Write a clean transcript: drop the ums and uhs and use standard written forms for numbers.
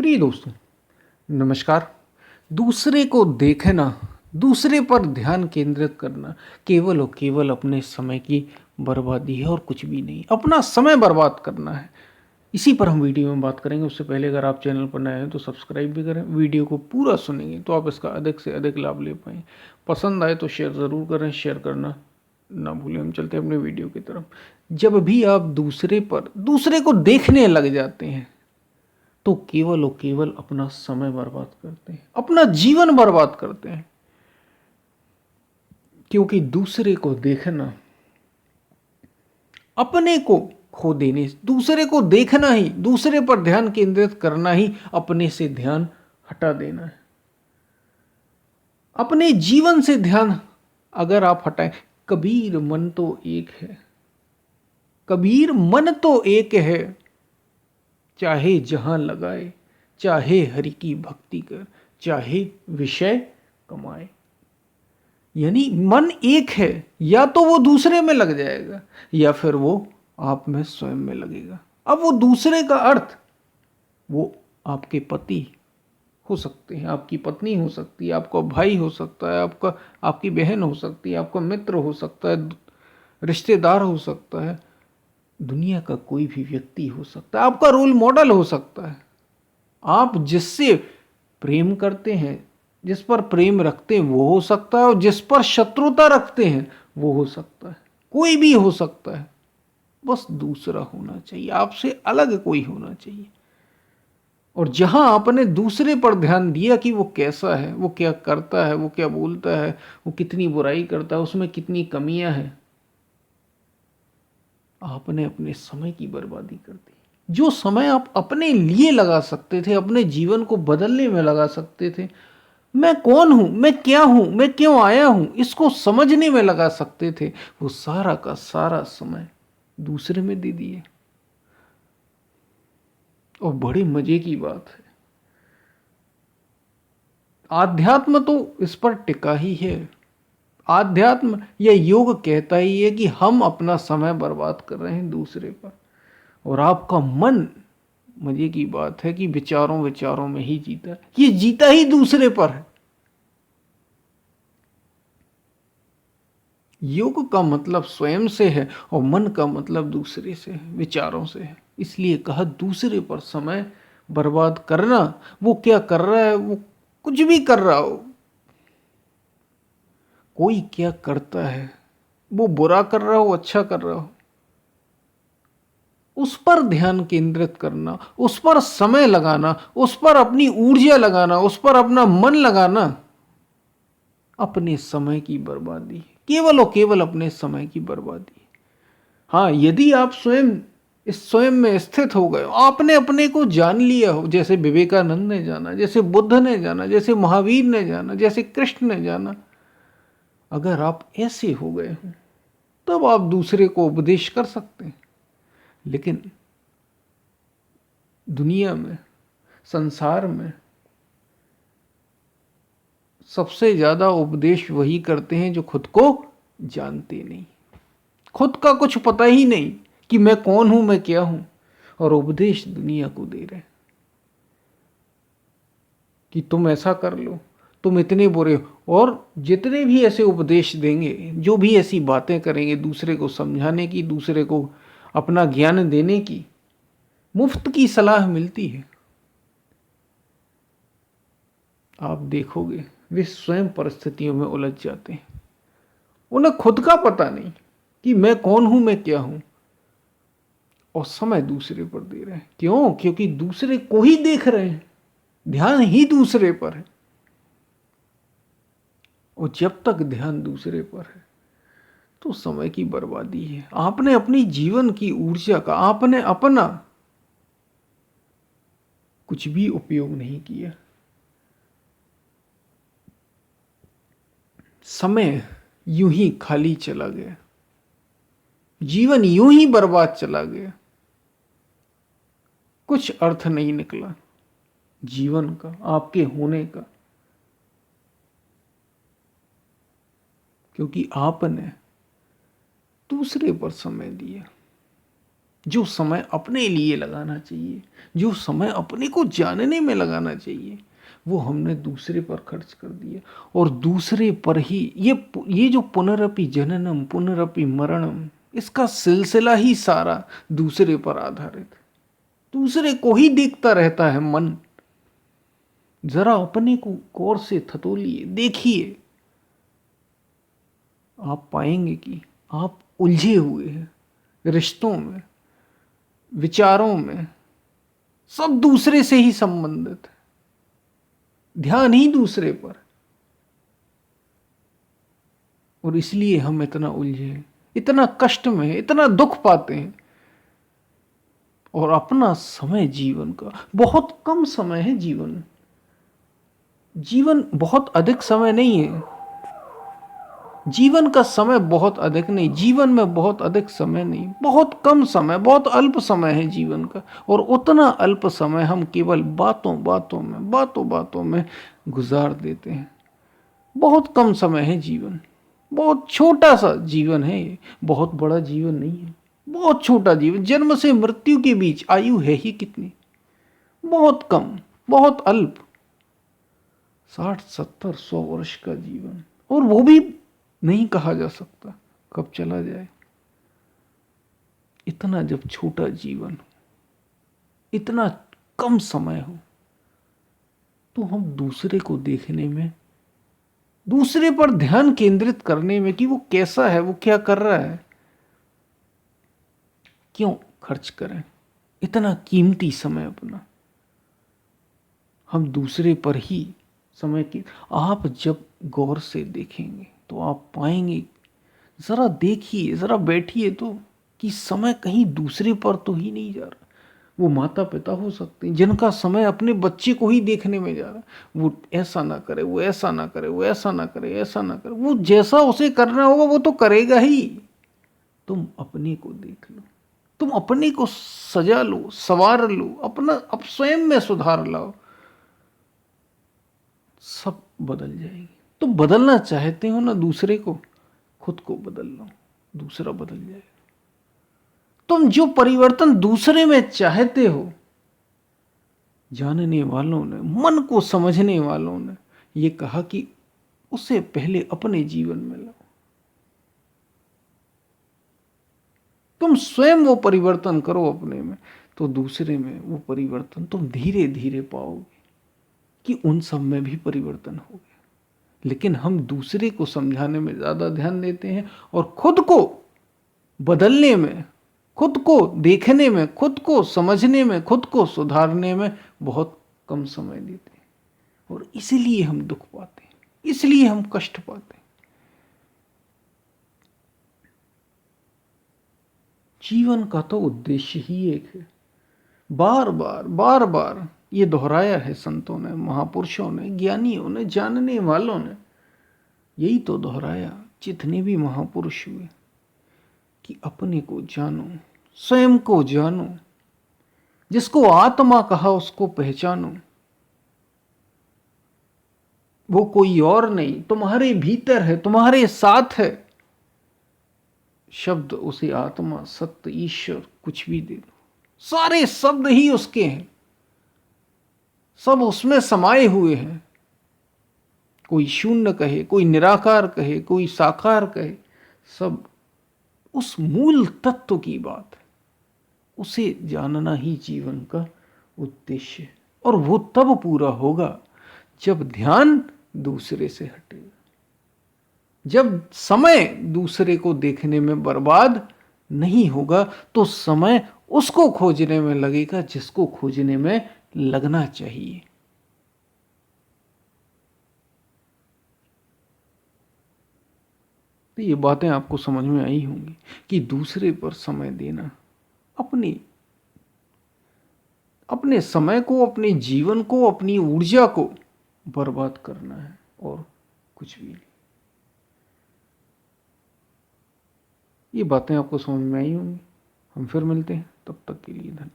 प्रिय दोस्तों, नमस्कार। दूसरे को देखना, दूसरे पर ध्यान केंद्रित करना केवल और केवल अपने समय की बर्बादी है और कुछ भी नहीं। अपना समय बर्बाद करना है, इसी पर हम वीडियो में बात करेंगे। उससे पहले अगर आप चैनल पर नए हैं तो सब्सक्राइब भी करें। वीडियो को पूरा सुनेंगे तो आप इसका अधिक से अधिक लाभ ले पाएँ। पसंद आए तो शेयर ज़रूर करें, शेयर करना ना भूलें। हम चलते हैं अपने वीडियो की तरफ। जब भी आप दूसरे को देखने लग जाते हैं तो केवल और केवल अपना समय बर्बाद करते हैं, अपना जीवन बर्बाद करते हैं। क्योंकि दूसरे को देखना अपने को खो देने, दूसरे को देखना ही, दूसरे पर ध्यान केंद्रित करना ही अपने से ध्यान हटा देना है। अपने जीवन से ध्यान अगर आप हटाएं, कबीर मन तो एक है, कबीर मन तो एक है, चाहे जहां लगाए, चाहे हरि की भक्ति कर, चाहे विषय कमाए। यानी मन एक है, या तो वो दूसरे में लग जाएगा या फिर वो आप में स्वयं में लगेगा। अब वो दूसरे का अर्थ, वो आपके पति हो सकते हैं, आपकी पत्नी हो सकती है, आपका भाई हो सकता है, आपकी बहन हो सकती है, आपका मित्र हो सकता है, रिश्तेदार हो सकता है, दुनिया का कोई भी व्यक्ति हो सकता है, आपका रोल मॉडल हो सकता है। आप जिससे प्रेम करते हैं, जिस पर प्रेम रखते हैं वो हो सकता है, और जिस पर शत्रुता रखते हैं वो हो सकता है। कोई भी हो सकता है, बस दूसरा होना चाहिए, आपसे अलग कोई होना चाहिए। और जहां आपने दूसरे पर ध्यान दिया कि वो कैसा है, वो क्या करता है, वो क्या बोलता है, वो कितनी बुराई करता है, उसमें कितनी कमियां हैं, आपने अपने समय की बर्बादी कर दी। जो समय आप अपने लिए लगा सकते थे, अपने जीवन को बदलने में लगा सकते थे, मैं कौन हूं, मैं क्या हूं, मैं क्यों आया हूं, इसको समझने में लगा सकते थे, वो सारा का सारा समय दूसरे में दे दिए। और बड़ी मजे की बात है, आध्यात्म तो इस पर टिका ही है। आध्यात्म या योग कहता ही है कि हम अपना समय बर्बाद कर रहे हैं दूसरे पर, और आपका मन, मजे की बात है कि विचारों विचारों में ही जीता है। ये जीता ही दूसरे पर है। योग का मतलब स्वयं से है और मन का मतलब दूसरे से है, विचारों से है। इसलिए कहा दूसरे पर समय बर्बाद करना। वो क्या कर रहा है, वो कुछ भी कर रहा हो, कोई क्या करता है, वो बुरा कर रहा हो अच्छा कर रहा हो, उस पर ध्यान केंद्रित करना, उस पर समय लगाना, उस पर अपनी ऊर्जा लगाना, उस पर अपना मन लगाना अपने समय की बर्बादी है, केवल और केवल अपने समय की बर्बादी है। हाँ, यदि आप स्वयं में स्थित हो गए, आपने अपने को जान लिया हो, जैसे विवेकानंद ने जाना, जैसे बुद्ध ने जाना, जैसे महावीर ने जाना, जैसे कृष्ण ने जाना, अगर आप ऐसे हो गए हो तब आप दूसरे को उपदेश कर सकते हैं। लेकिन दुनिया में, संसार में सबसे ज्यादा उपदेश वही करते हैं जो खुद को जानते नहीं, खुद का कुछ पता ही नहीं कि मैं कौन हूं, मैं क्या हूं, और उपदेश दुनिया को दे रहे हैं कि तुम ऐसा कर लो, तुम इतने बुरे हो। और जितने भी ऐसे उपदेश देंगे, जो भी ऐसी बातें करेंगे दूसरे को समझाने की, दूसरे को अपना ज्ञान देने की, मुफ्त की सलाह मिलती है, आप देखोगे वे स्वयं परिस्थितियों में उलझ जाते हैं। उन्हें खुद का पता नहीं कि मैं कौन हूं, मैं क्या हूं, और समय दूसरे पर दे रहे हैं। क्यों? क्योंकि दूसरे को ही देख रहे हैं, ध्यान ही दूसरे पर है। और जब तक ध्यान दूसरे पर है तो समय की बर्बादी है। आपने अपनी जीवन की ऊर्जा का, आपने अपना कुछ भी उपयोग नहीं किया। समय यूं ही खाली चला गया, जीवन यूं ही बर्बाद चला गया, कुछ अर्थ नहीं निकला जीवन का, आपके होने का, क्योंकि आपने दूसरे पर समय दिया। जो समय अपने लिए लगाना चाहिए, जो समय अपने को जानने में लगाना चाहिए, वो हमने दूसरे पर खर्च कर दिया। और दूसरे पर ही ये जो पुनरपि जननम पुनरपि मरणम, इसका सिलसिला ही सारा दूसरे पर आधारित है। दूसरे को ही देखता रहता है मन। जरा अपने को गौर से थतोलिए, देखिए, आप पाएंगे कि आप उलझे हुए हैं रिश्तों में, विचारों में, सब दूसरे से ही संबंधित है, ध्यान ही दूसरे पर। और इसलिए हम इतना उलझे हैं, इतना कष्ट में हैं, इतना दुख पाते हैं। और अपना समय, जीवन का बहुत कम समय है। जीवन बहुत अधिक समय नहीं है। जीवन का समय बहुत अधिक नहीं, जीवन में बहुत अधिक समय नहीं, बहुत कम समय, बहुत अल्प समय है जीवन का। और उतना अल्प समय हम केवल बातों बातों में गुजार देते हैं। बहुत कम समय है जीवन, बहुत छोटा सा जीवन है ये, बहुत बड़ा जीवन नहीं है, बहुत छोटा जीवन। जन्म से मृत्यु के बीच आयु है ही कितनी, बहुत कम, बहुत अल्प, 60 70 100 वर्ष का जीवन। और वो भी नहीं कहा जा सकता कब चला जाए। इतना जब छोटा जीवन हो, इतना कम समय हो, तो हम दूसरे को देखने में, दूसरे पर ध्यान केंद्रित करने में कि वो कैसा है, वो क्या कर रहा है, क्यों खर्च करें इतना कीमती समय अपना। हम दूसरे पर ही समय की, आप जब गौर से देखेंगे तो आप पाएंगे, जरा देखिए, जरा बैठिए तो, कि समय कहीं दूसरे पर तो ही नहीं जा रहा। वो माता पिता हो सकते हैं जिनका समय अपने बच्चे को ही देखने में जा रहा है। वो ऐसा ना करे, वो ऐसा ना करे, वो ऐसा ना करे, ऐसा ना करे, वो जैसा उसे करना होगा वो तो करेगा ही। तुम अपने को देख लो, तुम अपने को सजा लो, संवार लो, अपना अब स्वयं में सुधार लाओ, सब बदल जाएगी। तुम बदलना चाहते हो ना दूसरे को, खुद को बदल लो, दूसरा बदल जाएगा। तुम जो परिवर्तन दूसरे में चाहते हो, जानने वालों ने, मन को समझने वालों ने ये कहा कि उसे पहले अपने जीवन में लाओ। तुम स्वयं वो परिवर्तन करो अपने में, तो दूसरे में वो परिवर्तन तुम धीरे धीरे पाओगे कि उन सब में भी परिवर्तन हो गया। लेकिन हम दूसरे को समझाने में ज्यादा ध्यान देते हैं और खुद को बदलने में, खुद को देखने में, खुद को समझने में, खुद को सुधारने में बहुत कम समय देते हैं। और इसीलिए हम दुख पाते हैं, इसलिए हम कष्ट पाते हैं। जीवन का तो उद्देश्य ही एक है। बार बार ये दोहराया है संतों ने, महापुरुषों ने, ज्ञानियों ने, जानने वालों ने यही तो दोहराया, जितने भी महापुरुष हुए, कि अपने को जानो, स्वयं को जानो, जिसको आत्मा कहा उसको पहचानो। वो कोई और नहीं, तुम्हारे भीतर है, तुम्हारे साथ है। शब्द उसे आत्मा, सत्य, ईश्वर कुछ भी दे दो, सारे शब्द ही उसके हैं, सब उसमें समाये हुए हैं। कोई शून्य कहे, कोई निराकार कहे, कोई साकार कहे, सब उस मूल तत्व की बात है। उसे जानना ही जीवन का उद्देश्य है। और वो तब पूरा होगा जब ध्यान दूसरे से हटेगा, जब समय दूसरे को देखने में बर्बाद नहीं होगा, तो समय उसको खोजने में लगेगा जिसको खोजने में लगना चाहिए। तो ये बातें आपको समझ में आई होंगी कि दूसरे पर समय देना अपने समय को, अपने जीवन को, अपनी ऊर्जा को बर्बाद करना है और कुछ भी नहीं। ये बातें आपको समझ में आई होंगी। हम फिर मिलते हैं, तब तक के लिए धन्यवाद।